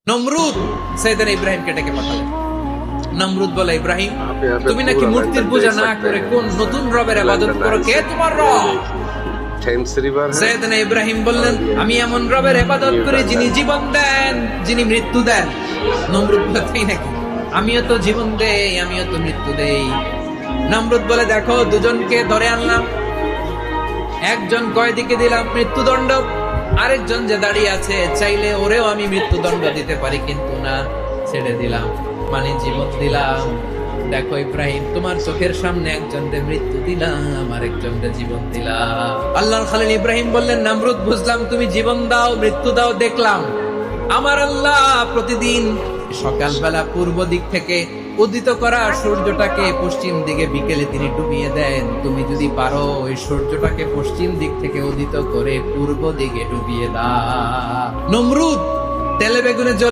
নমরুদ সাইয়েদনা ইব্রাহিমকে ডেকে পাঠালেন। নমরুদ বলে, ইব্রাহিম তুমি নাকি মূর্তির পূজা না করে কোন নতুন রবের ইবাদত করো, কে তোমার রব? সাইয়েদনা ইব্রাহিম বললেন, আমি এমন রবের ইবাদত করি যিনি জীবন দেন, যিনি মৃত্যু দেন। নমরুদ বলে, তাই নাকি? আমিও তো জীবন দেই, আমিও তো মৃত্যু দেই। নমরুদ বলে, দেখো দুজনকে ধরে আনলাম, একজন কয়েদিকে দিলাম মৃত্যুদণ্ড, আরেকজন যে দাঁড়িয়ে আছে চাইলে ওরেও আমি মৃত্যুদণ্ড দিতে পারি, কিন্তু না, ছেড়ে দিলাম, মানে জীবন দিলাম। দেখো ইব্রাহিম, তোমার চোখের সামনে একজনকে মৃত্যু দিলাম, আরেকজনকে জীবন দিলাম। আল্লাহর খালিল ইব্রাহিম বললেন, নমরুদ বুঝলাম তুমি জীবন দাও মৃত্যু দাও দেখলাম, আমার আল্লাহ প্রতিদিন সকালবেলা পূর্ব দিক থেকে উদিত করা সূর্যটাকে পশ্চিম দিকে বিকেলে তিনি ডুবিয়ে দেন। তুমি যদি পারো ওই সূর্যটাকে পশ্চিম দিক থেকে উদিত করে পূর্ব দিকে ডুবিয়ে দাও। নমরুদ তেলে বেগুনে